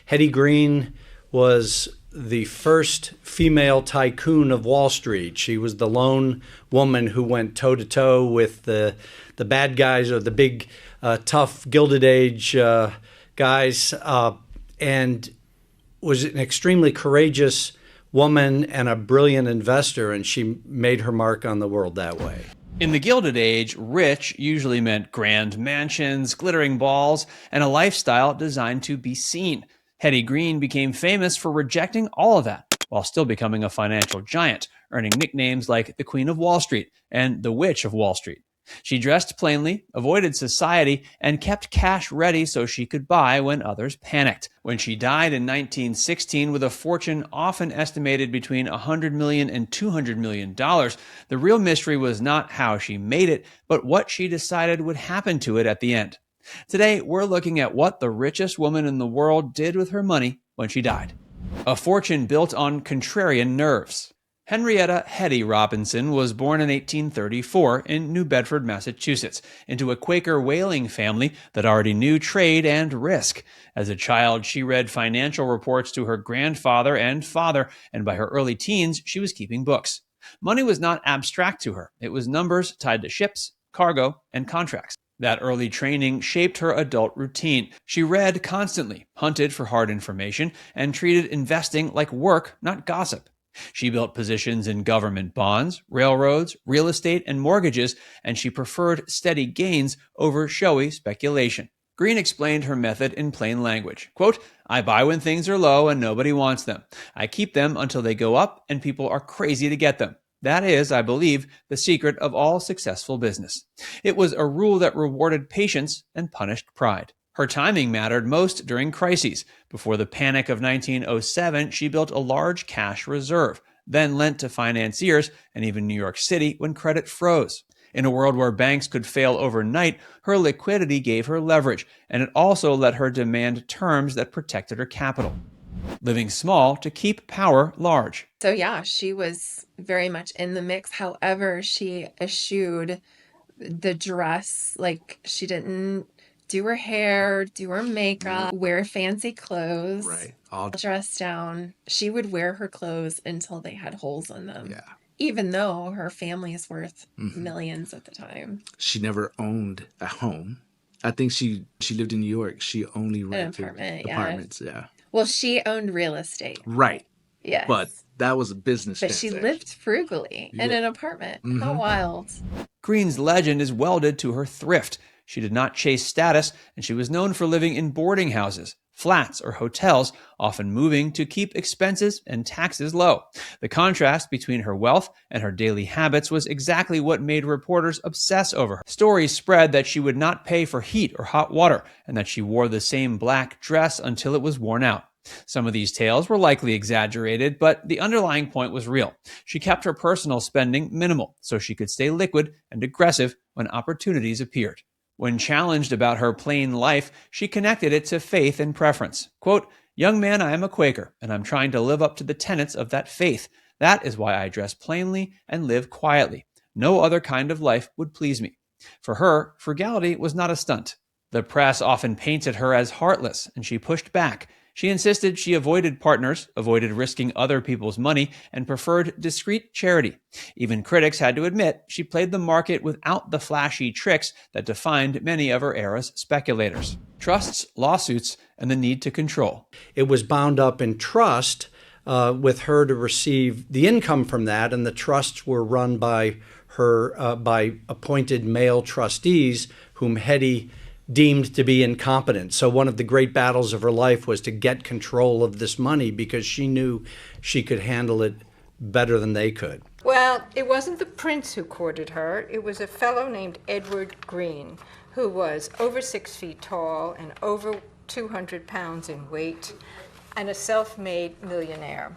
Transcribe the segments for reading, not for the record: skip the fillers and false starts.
Hetty Green was the first female tycoon of Wall Street. She was the lone woman who went toe-to-toe with the bad guys, or the big, tough Gilded Age guys, and was an extremely courageous woman and a brilliant investor, and she made her mark on the world that way. In the Gilded Age, rich usually meant grand mansions, glittering balls, and a lifestyle designed to be seen. Hetty Green became famous for rejecting all of that, while still becoming a financial giant, earning nicknames like the Queen of Wall Street and the Witch of Wall Street. She dressed plainly, avoided society, and kept cash ready so she could buy when others panicked. When she died in 1916 with a fortune often estimated between $100 million and $200 million, the real mystery was not how she made it, but what she decided would happen to it at the end. Today, we're looking at what the richest woman in the world did with her money when she died. A fortune built on contrarian nerves. Henrietta Hetty Robinson was born in 1834 in New Bedford, Massachusetts, into a Quaker whaling family that already knew trade and risk. As a child, she read financial reports to her grandfather and father, and by her early teens, she was keeping books. Money was not abstract to her. It was numbers tied to ships, cargo, and contracts. That early training shaped her adult routine. She read constantly, hunted for hard information, and treated investing like work, not gossip. She built positions in government bonds, railroads, real estate, and mortgages, and she preferred steady gains over showy speculation. Green explained her method in plain language. Quote, "I buy when things are low and nobody wants them. I keep them until they go up and people are crazy to get them. That is, I believe, the secret of all successful business." It was a rule that rewarded patience and punished pride. Her timing mattered most during crises. Before the panic of 1907, she built a large cash reserve, then lent to financiers and even New York City when credit froze. In a world where banks could fail overnight, her liquidity gave her leverage, and it also let her demand terms that protected her capital. Living small to keep power large. So yeah, she was very much in the mix. However, she eschewed the dress. Like, she didn't do her hair, do her makeup, wear fancy clothes, Right. All dress down. She would wear her clothes until they had holes in them. Yeah. Even though her family is worth millions at the time. She never owned a home. I think she lived in New York. She only rented apartments. Yeah. Well, she owned real estate. Right. Yes. But that was a business But she transaction. lived frugally in an apartment. How wild. Green's legend is welded to her thrift. She did not chase status, and she was known for living in boarding houses, flats, or hotels, often moving to keep expenses and taxes low. The contrast between her wealth and her daily habits was exactly what made reporters obsess over her. Stories spread that she would not pay for heat or hot water, and that she wore the same black dress until it was worn out. Some of these tales were likely exaggerated, but the underlying point was real. She kept her personal spending minimal, so she could stay liquid and aggressive when opportunities appeared. When challenged about her plain life, she connected it to faith and preference. Quote, "Young man, I am a Quaker, and I'm trying to live up to the tenets of that faith. That is why I dress plainly and live quietly. No other kind of life would please me." For her, frugality was not a stunt. The press often painted her as heartless, and she pushed back. She insisted she avoided partners, avoided risking other people's money, and preferred discreet charity. Even critics had to admit she played the market without the flashy tricks that defined many of her era's speculators. Trusts, lawsuits, and the need to control. It was bound up in trust with her to receive the income from that, and the trusts were run by her by appointed male trustees whom Hetty deemed to be incompetent. So one of the great battles of her life was to get control of this money because she knew she could handle it better than they could. Well, it wasn't the prince who courted her. It was a fellow named Edward Green, who was over 6 feet tall and over 200 pounds in weight, and a self-made millionaire.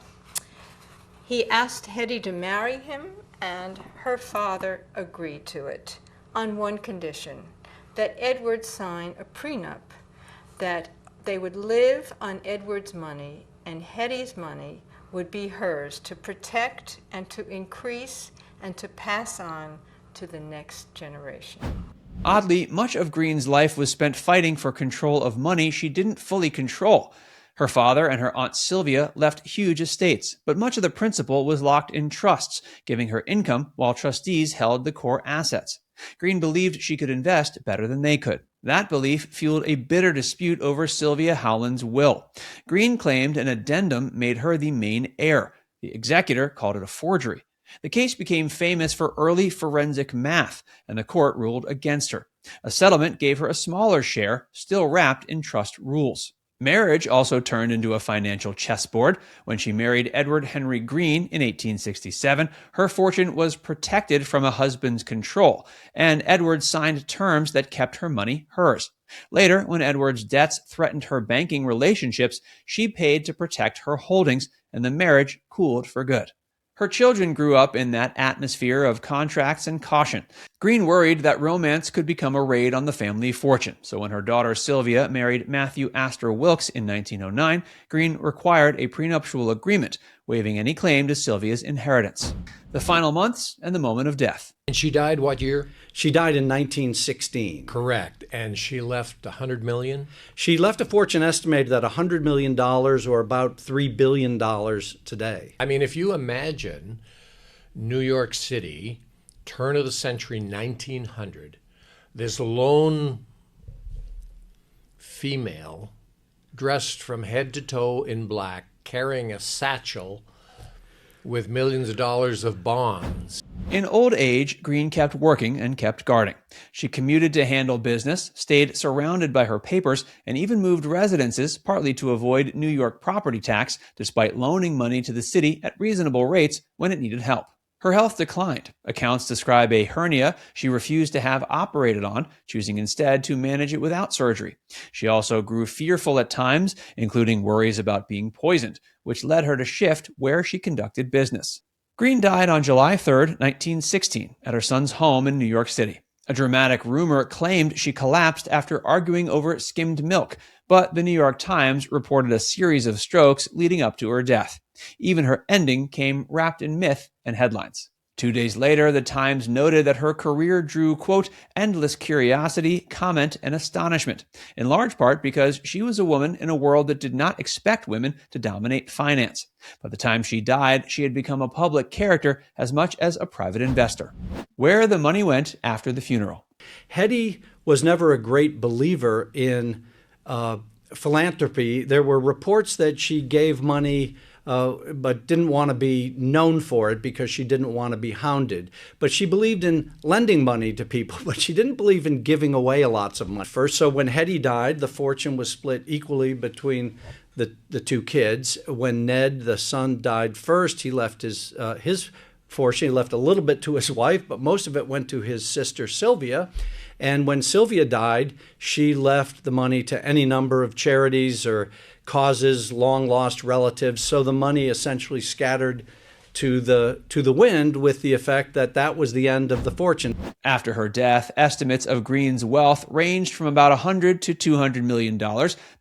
He asked Hetty to marry him, and her father agreed to it on one condition: that Edward sign a prenup that they would live on Edward's money and Hetty's money would be hers to protect and to increase and to pass on to the next generation. Oddly, much of Green's life was spent fighting for control of money she didn't fully control. Her father and her Aunt Sylvia left huge estates, but much of the principal was locked in trusts, giving her income while trustees held the core assets. Green believed she could invest better than they could. That belief fueled a bitter dispute over Sylvia Howland's will. Green claimed an addendum made her the main heir. The executor called it a forgery. The case became famous for early forensic math, and the court ruled against her. A settlement gave her a smaller share, still wrapped in trust rules. Marriage also turned into a financial chessboard. When she married Edward Henry Green in 1867, her fortune was protected from a husband's control, and Edward signed terms that kept her money hers. Later, when Edward's debts threatened her banking relationships, she paid to protect her holdings, and the marriage cooled for good. Her children grew up in that atmosphere of contracts and caution. Green worried that romance could become a raid on the family fortune, so when her daughter Sylvia married Matthew Astor Wilkes in 1909, Green required a prenuptial agreement, waiving any claim to Sylvia's inheritance. The final months and the moment of death. And she died what year? She died in 1916. Correct. And she left $100 million? She left a fortune estimated at $100 million, or about $3 billion today. I mean, if you imagine New York City, turn of the century, 1900, this lone female dressed from head to toe in black, carrying a satchel with millions of dollars of bonds. In old age, Green kept working and kept guarding. She commuted to handle business, stayed surrounded by her papers, and even moved residences, partly to avoid New York property tax, despite loaning money to the city at reasonable rates when it needed help. Her health declined. Accounts describe a hernia she refused to have operated on, choosing instead to manage it without surgery. She also grew fearful at times, including worries about being poisoned, which led her to shift where she conducted business. Green died on July 3, 1916, at her son's home in New York City. A dramatic rumor claimed she collapsed after arguing over skimmed milk, but the New York Times reported a series of strokes leading up to her death. Even her ending came wrapped in myth and headlines. 2 days later, the Times noted that her career drew, quote, endless curiosity, comment, and astonishment, in large part because she was a woman in a world that did not expect women to dominate finance. By the time she died, she had become a public character as much as a private investor. Where the money went after the funeral. Hetty was never a great believer in philanthropy. There were reports that she gave money but didn't want to be known for it because she didn't want to be hounded. But she believed in lending money to people, but she didn't believe in giving away lots of money first. So when Hetty died, the fortune was split equally between the two kids. When Ned, the son, died first, he left his fortune. He left a little bit to his wife, but most of it went to his sister Sylvia. And when Sylvia died, she left the money to any number of charities or causes, long-lost relatives. So the money essentially scattered to the wind, with the effect that that was the end of the fortune. After her death, estimates of Green's wealth ranged from about $100 to $200 million,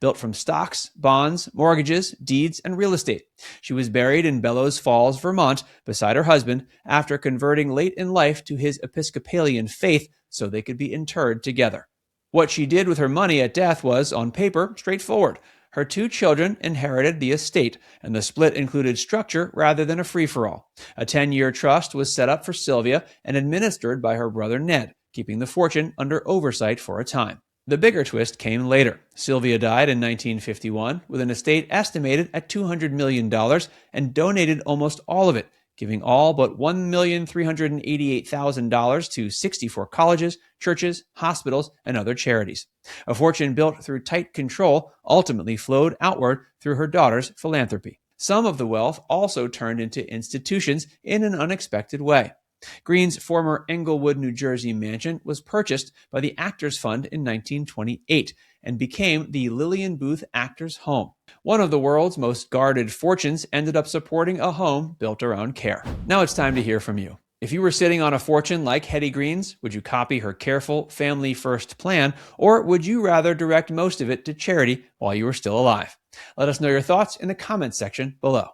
built from stocks, bonds, mortgages, deeds, and real estate. She was buried in Bellows Falls, Vermont, beside her husband, after converting late in life to his Episcopalian faith so they could be interred together. What she did with her money at death was, on paper, straightforward. Her two children inherited the estate, and the split included structure rather than a free-for-all. A 10-year trust was set up for Sylvia and administered by her brother Ned, keeping the fortune under oversight for a time. The bigger twist came later. Sylvia died in 1951 with an estate estimated at $200 million and donated almost all of it, giving all but $1,388,000 to 64 colleges, churches, hospitals, and other charities. A fortune built through tight control ultimately flowed outward through her daughter's philanthropy. Some of the wealth also turned into institutions in an unexpected way. Green's former Englewood, New Jersey mansion was purchased by the Actors Fund in 1928 and became the Lillian Booth Actors Home. One of the world's most guarded fortunes ended up supporting a home built around care. Now it's time to hear from you. If you were sitting on a fortune like Hetty Green's, would you copy her careful, family-first plan, or would you rather direct most of it to charity while you were still alive? Let us know your thoughts in the comments section below.